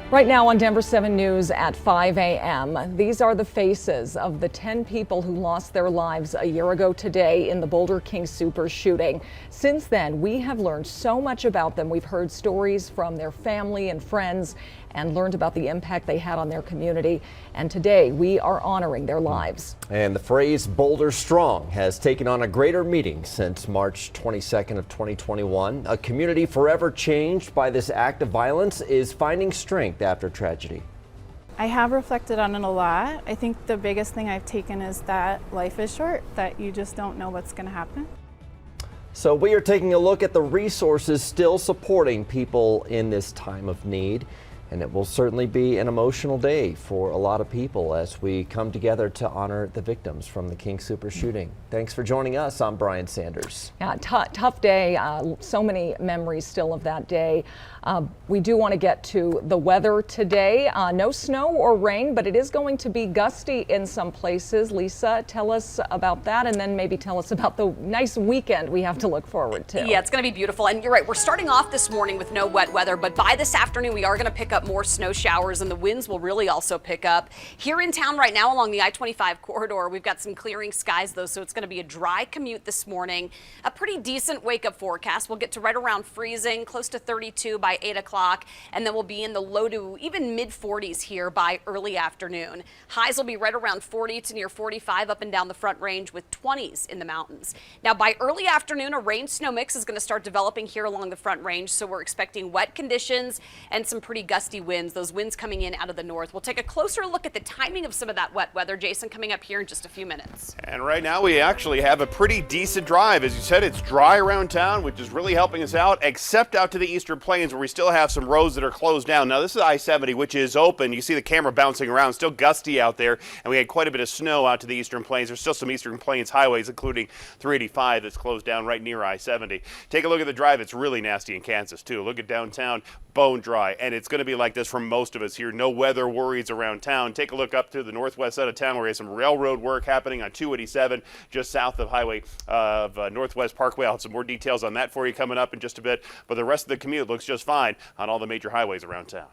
Right now on Denver 7 News at 5 a.m., these are the faces of the 10 people who lost their lives a year ago today in the Boulder King Soopers shooting. Since then, we have learned so much about them. We've heard stories from their family and friends and learned about the impact they had on their community. And today we are honoring their lives. And the phrase Boulder Strong has taken on a greater meaning since March 22nd of 2021. A community forever changed by this act of violence is finding strength after tragedy. I have reflected on it a lot. I think the biggest thing I've taken is that life is short, that you just don't know what's going to happen. So we are taking a look at the resources still supporting people in this time of need. And it will certainly be an emotional day for a lot of people as we come together to honor the victims from the King Soopers shooting. Thanks for joining us. I'm Brian Sanders. Yeah, tough day. So many memories still of that day. We do want to get to the weather today. No snow or rain, but it is going to be gusty in some places. Lisa, tell us about that, and then maybe tell us about the nice weekend we have to look forward to. Yeah, it's going to be beautiful. And you're right, we're starting off this morning with no wet weather, but by this afternoon, we are going to pick up more snow showers, and the winds will really also pick up. Here in town right now along the I-25 corridor, we've got some clearing skies, though, so it's going to be a dry commute this morning. A pretty decent wake-up forecast. We'll get to right around freezing, close to 32 by 8 o'clock, and then we'll be in the low to even mid-40s here by early afternoon. Highs will be right around 40 to near 45 up and down the Front Range with 20s in the mountains. Now, by early afternoon, a rain-snow mix is going to start developing here along the Front Range, so we're expecting wet conditions and some pretty gusty winds. Those winds coming in out of the north. We'll take a closer look at the timing of some of that wet weather. Jason, coming up here in just a few minutes. And right now we actually have a pretty decent drive. As you said, it's dry around town, which is really helping us out, except out to the Eastern Plains where we still have some roads that are closed down. Now, this is I-70, which is open. You see the camera bouncing around, still gusty out there, and we had quite a bit of snow out to the Eastern Plains. There's still some Eastern Plains highways, including 385 that's closed down right near I-70. Take a look at the drive. It's really nasty in Kansas, too. Look at downtown, bone dry, and it's going to be like this for most of us here. No weather worries around town. Take a look up to the northwest side of town where we have some railroad work happening on 287 just south of Highway of Northwest Parkway. I'll have some more details on that for you coming up in just a bit, but the rest of the commute looks just fine on all the major highways around town.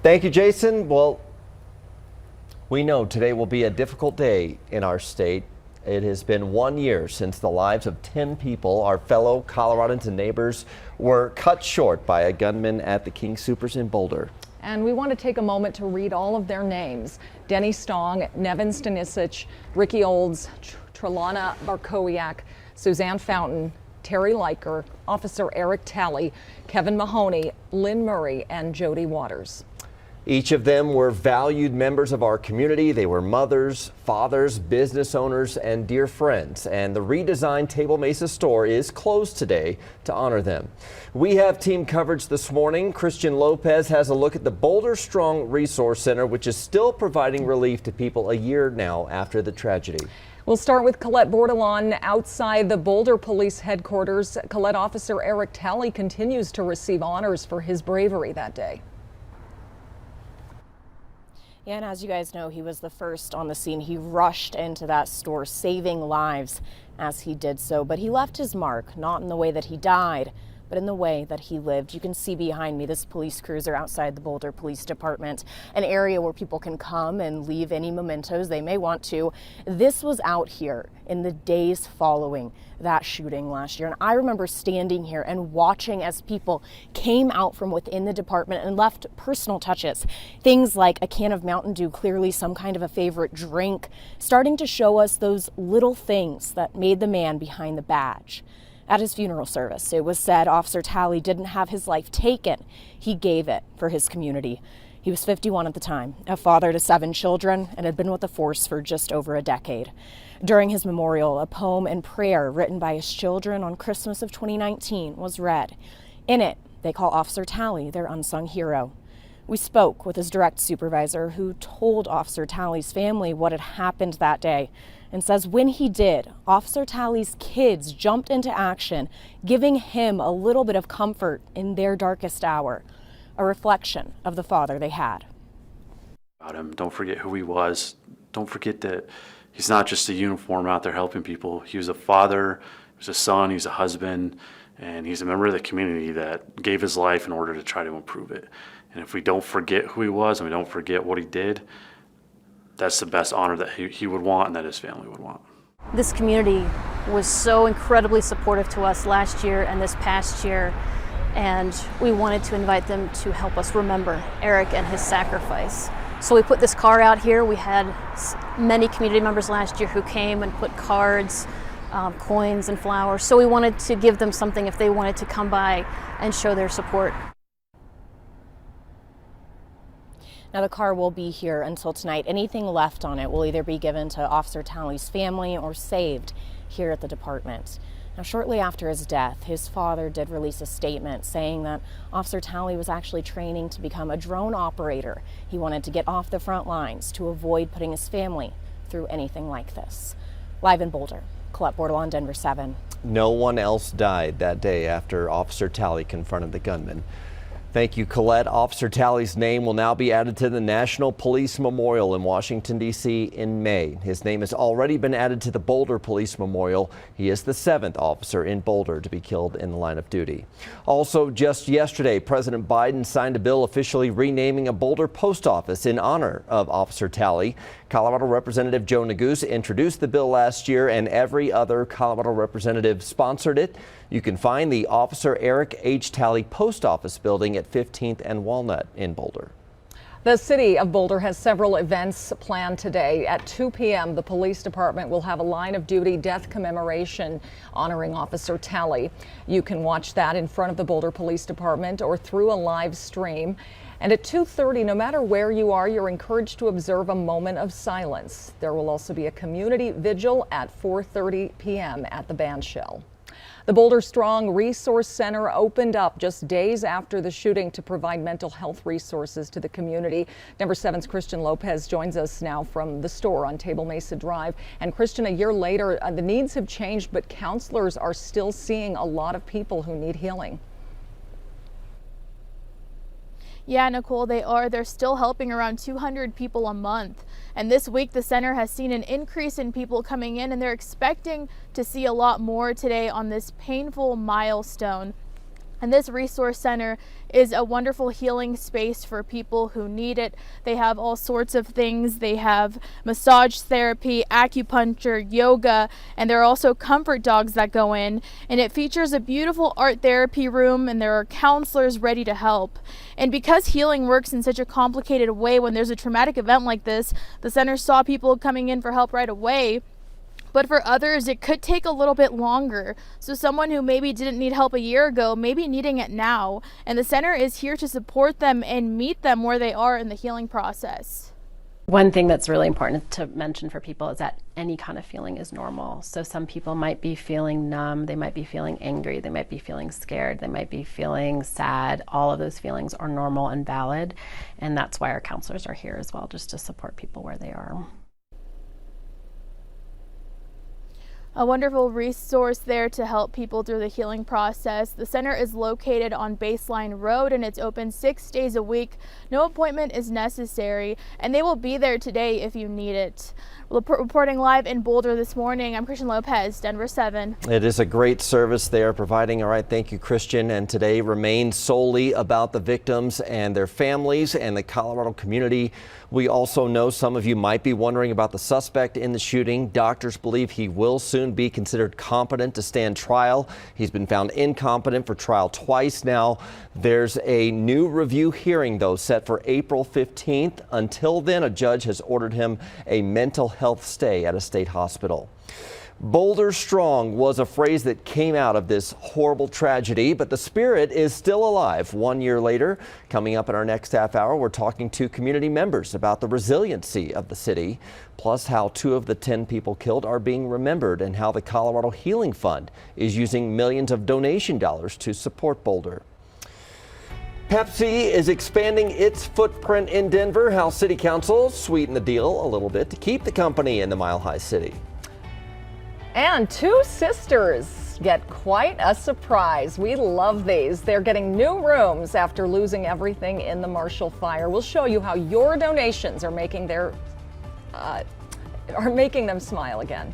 Thank you, Jason. Well, we know today will be a difficult day in our state. It has been 1 year since the lives of 10 people, our fellow Coloradans and neighbors, were cut short by a gunman at the King Soopers in Boulder. And we want to take a moment to read all of their names. Denny Stong, Nevin Stanisic, Ricky Olds, Trelana Barkowiak, Suzanne Fountain, Terry Leiker, Officer Eric Talley, Kevin Mahoney, Lynn Murray, and Jody Waters. Each of them were valued members of our community. They were mothers, fathers, business owners, and dear friends. And the redesigned Table Mesa store is closed today to honor them. We have team coverage this morning. Christian Lopez has a look at the Boulder Strong Resource Center, which is still providing relief to people a year now after the tragedy. We'll start with Colette Bordelon outside the Boulder Police Headquarters. Colette, Officer Eric Talley continues to receive honors for his bravery that day. Yeah, and as you guys know, he was the first on the scene. He rushed into that store, saving lives as he did so. But he left his mark, not in the way that he died, but in the way that he lived. You can see behind me this police cruiser outside the Boulder Police Department, an area where people can come and leave any mementos they may want to. This was out here in the days following that shooting last year. And I remember standing here and watching as people came out from within the department and left personal touches. Things like a can of Mountain Dew, clearly some kind of a favorite drink, starting to show us those little things that made the man behind the badge. At his funeral service, it was said Officer Talley didn't have his life taken. He gave it for his community. He was 51 at the time, a father to 7 children, and had been with the force for just over a decade. During his memorial, a poem and prayer written by his children on Christmas of 2019 was read. In it, they call Officer Talley their unsung hero. We spoke with his direct supervisor, who told Officer Talley's family what had happened that day, and says when he did, Officer Talley's kids jumped into action, giving him a little bit of comfort in their darkest hour, a reflection of the father they had. About him, don't forget who he was. Don't forget that he's not just a uniform out there helping people. He was a father, he was a son, he was a husband, And he's a member of the community that gave his life in order to try to improve it. And if we don't forget who he was and we don't forget what he did, that's the best honor that he would want and that his family would want. This community was so incredibly supportive to us last year and this past year, and we wanted to invite them to help us remember Eric and his sacrifice. So we put this card out here. We had many community members last year who came and put cards, coins and flowers. So we wanted to give them something if they wanted to come by and show their support. Now the car will be here until tonight. Anything left on it will either be given to Officer Talley's family or saved here at the department. Now, shortly after his death, his father did release a statement saying that Officer Talley was actually training to become a drone operator. He wanted to get off the front lines to avoid putting his family through anything like this. Live in Boulder, Colette Bordelon, Denver 7. No one else died that day after Officer Talley confronted the gunman. Thank you, Colette. Officer Talley's name will now be added to the National Police Memorial in Washington, D.C. in May. His name has already been added to the Boulder Police Memorial. He is the 7th officer in Boulder to be killed in the line of duty. Also, just yesterday, President Biden signed a bill officially renaming a Boulder post office in honor of Officer Talley. Colorado Representative Joe Neguse introduced the bill last year, and every other Colorado representative sponsored it. You can find the Officer Eric H. Talley Post Office building at 15th and Walnut in Boulder. The city of Boulder has several events planned today. At 2 p.m., the police department will have a line of duty death commemoration honoring Officer Talley. You can watch that in front of the Boulder Police Department or through a live stream. And at 2:30, no matter where you are, you're encouraged to observe a moment of silence. There will also be a community vigil at 4:30 p.m. at the Bandshell. The Boulder Strong Resource Center opened up just days after the shooting to provide mental health resources to the community. Denver 7's Christian Lopez joins us now from the store on Table Mesa Drive. And Christian, a year later, the needs have changed, but counselors are still seeing a lot of people who need healing. Yeah, Nicole, they are. They're still helping around 200 people a month. And this week, the center has seen an increase in people coming in, and they're expecting to see a lot more today on this painful milestone. And this resource center is a wonderful healing space for people who need it. They have all sorts of things. They have massage therapy, acupuncture, yoga, and there are also comfort dogs that go in. And it features a beautiful art therapy room, and there are counselors ready to help. And because healing works in such a complicated way, when there's a traumatic event like this, the center saw people coming in for help right away. But for others, it could take a little bit longer. So someone who maybe didn't need help a year ago may be needing it now. And the center is here to support them and meet them where they are in the healing process. One thing that's really important to mention for people is that any kind of feeling is normal. So some people might be feeling numb, they might be feeling angry, they might be feeling scared, they might be feeling sad. All of those feelings are normal and valid. And that's why our counselors are here as well, just to support people where they are. A wonderful resource there to help people through the healing process. The center is located on Baseline Road, and it's open 6 days a week. No appointment is necessary, and they will be there today if you need it. Reporting live in Boulder this morning, I'm Christian Lopez, Denver 7. It is a great service they are providing. All right, thank you, Christian. And today remains solely about the victims and their families and the Colorado community. We also know some of you might be wondering about the suspect in the shooting. Doctors believe he will soon be considered competent to stand trial. He's been found incompetent for trial twice now. There's a new review hearing, though, set for April 15th. Until then, a judge has ordered him a mental health stay at a state hospital. Boulder Strong was a phrase that came out of this horrible tragedy, but the spirit is still alive 1 year later. Coming up in our next half hour, we're talking to community members about the resiliency of the city, plus how 2 of the 10 people killed are being remembered and how the Colorado Healing Fund is using millions of donation dollars to support Boulder. Pepsi is expanding its footprint in Denver. How City Council sweetened the deal a little bit to keep the company in the Mile High City. And 2 sisters get quite a surprise. We love these. They're getting new rooms after losing everything in the Marshall Fire. We'll show you how your donations are making them smile again.